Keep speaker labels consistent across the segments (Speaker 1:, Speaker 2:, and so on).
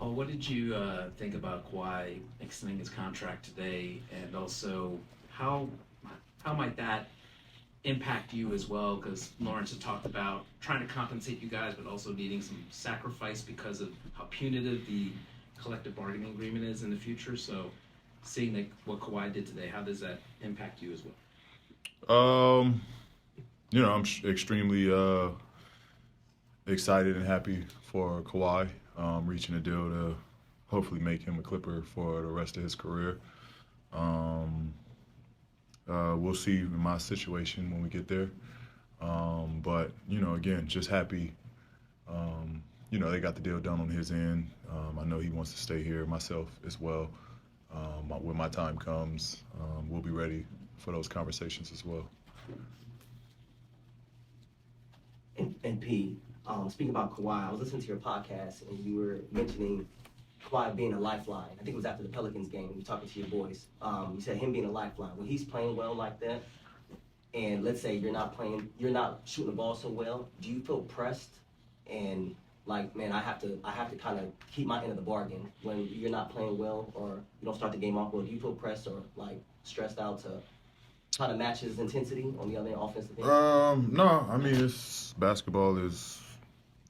Speaker 1: Paul, what did you think about Kawhi extending his contract today, and also how how might that impact you as well? Because Lawrence had talked about trying to compensate you guys, but also needing some sacrifice because of how punitive the collective bargaining agreement is in the future. So, seeing like what Kawhi did today, how does that impact you as well?
Speaker 2: Um, I'm extremely excited and happy for Kawhi reaching a deal to hopefully make him a Clipper for the rest of his career. Um, we'll see in my situation when we get there. But again, just happy. They got the deal done on his end. I know he wants to stay here, myself as well. When my time comes, we'll be ready for those conversations as well.
Speaker 3: And P, speaking about Kawhi, I was listening to your podcast and you were mentioning Kawhi being a lifeline. I think it was after the Pelicans game. You were talking to your boys. You said him being a lifeline. When he's playing well like that, and let's say you're not shooting the ball so well, do you feel pressed and like, man, I have to kind of keep my end of the bargain when you're not playing well or you don't start the game off well? Do you feel pressed or like stressed out to try to match his intensity on the other offensive end?
Speaker 2: No, I mean basketball is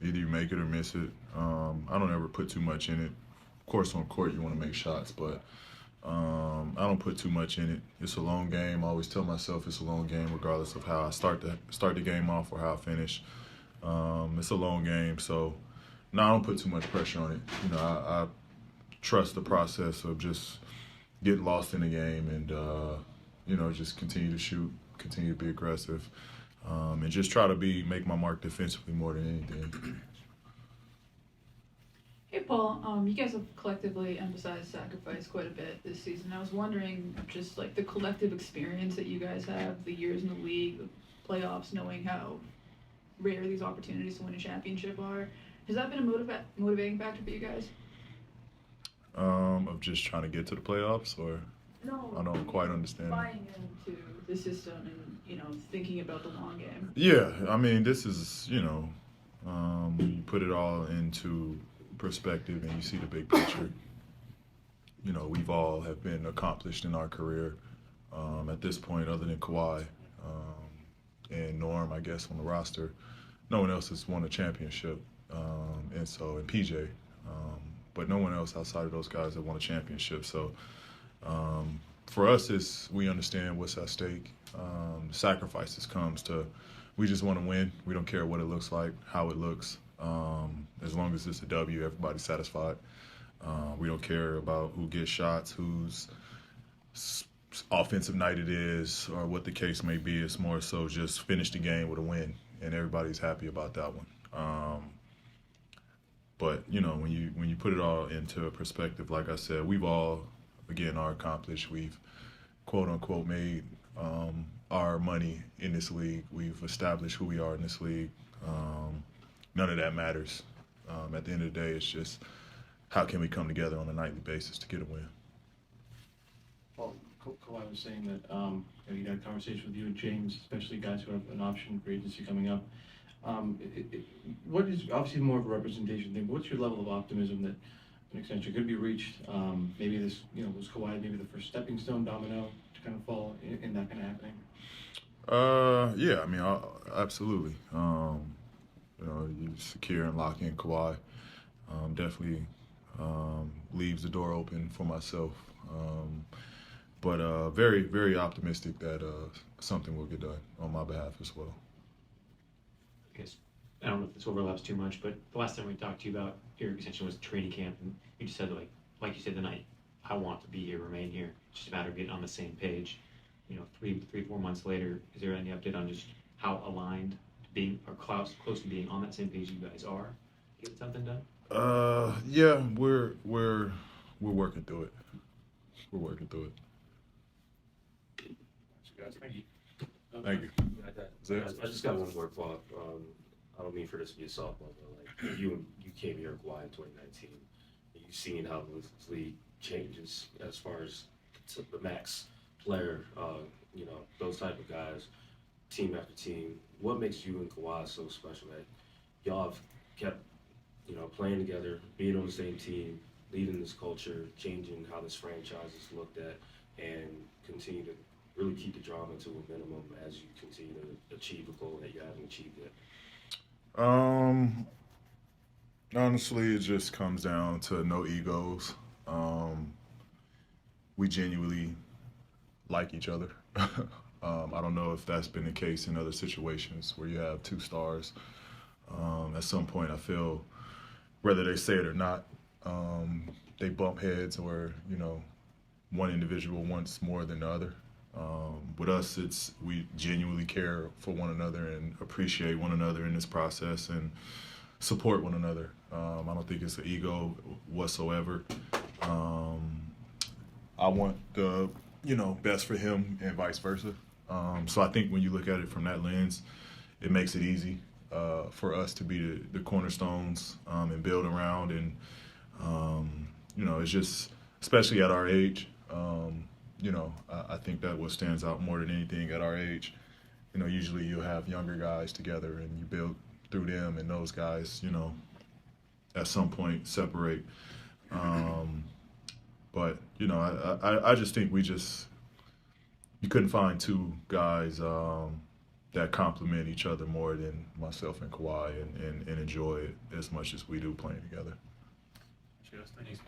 Speaker 2: either you make it or miss it. I don't ever put too much in it. Of course, on court you want to make shots, but I don't put too much in it. It's a long game. I always tell myself it's a long game, regardless of how I start the game off or how I finish. It's a long game, so no, I don't put too much pressure on it. I trust the process of just getting lost in the game and just continue to shoot, continue to be aggressive, and just try to make my mark defensively more than anything.
Speaker 4: Hey Paul, you guys have collectively emphasized sacrifice quite a bit this season. I was wondering, just like the collective experience that you guys have, the years in the league, the playoffs, knowing how rare these opportunities to win a championship are. Has that been a motivating factor for you guys?
Speaker 2: Of just trying to get to the playoffs, or
Speaker 4: No,
Speaker 2: I don't quite understand.
Speaker 4: buying into the system and thinking about the long game.
Speaker 2: Yeah, I mean, this is you put it all into perspective and you see the big picture. We've all have been accomplished in our career at this point, other than Kawhi and Norm, I guess, on the roster. No one else has won a championship, and PJ, but no one else outside of those guys have won a championship. So for us, we understand what's at stake. Sacrifices comes to, we just want to win. We don't care what it looks like, how it looks. As long as it's a W, everybody's satisfied. We don't care about who gets shots, whose offensive night it is, or what the case may be. It's more so just finish the game with a win, and everybody's happy about that one. But when you put it all into a perspective, like I said, we've all, again, are accomplished. We've quote unquote made our money in this league. We've established who we are in this league. None of that matters. At the end of the day, it's just how can we come together on a nightly basis to get a win.
Speaker 5: Well, Kawhi was saying that you had a conversation with you and James, especially guys who have an option for agency coming up. What is obviously more of a representation thing, but what's your level of optimism that an extension could be reached? Maybe this, was Kawhi maybe the first stepping stone domino to kind of fall in that kind of happening?
Speaker 2: Yeah, I mean, absolutely. You secure and lock in Kawhi. Definitely leaves the door open for myself. But very, very optimistic that something will get done on my behalf as well.
Speaker 6: I guess, I don't know if this overlaps too much, but the last time we talked to you about your extension was training camp, and you just said, like you said tonight, I want to be here, remain here. It's just a matter of getting on the same page. 3-4 months later, is there any update on just how aligned being or close to being on that same page you guys are to get something done?
Speaker 2: Yeah, we're working through it. We're working through it.
Speaker 5: Guys, thank you.
Speaker 2: Thank you.
Speaker 7: I just got one more thought. I don't mean for this to be a softball, but like you came here in Kawhi in 2019. And you've seen how this league changes as far as the max player, those type of guys, team after team. What makes you and Kawhi so special that y'all have kept, playing together, being on the same team, leading this culture, changing how this franchise is looked at, and continue to really keep the drama to a minimum as you continue to achieve a goal that you haven't achieved yet?
Speaker 2: Honestly, it just comes down to no egos. We genuinely like each other. I don't know if that's been the case in other situations where you have two stars. At some point, I feel, whether they say it or not, they bump heads, or one individual wants more than the other. With us, we genuinely care for one another and appreciate one another in this process and support one another. I don't think it's an ego whatsoever. I want the best for him and vice versa. So I think when you look at it from that lens, it makes it easy for us to be the cornerstones and build around. And it's just, especially at our age, I think that what stands out more than anything at our age. Usually you'll have younger guys together and you build through them, and those guys, at some point separate. But I just think you couldn't find two guys that complement each other more than myself and Kawhi, and enjoy it as much as we do playing together.
Speaker 6: Thanks.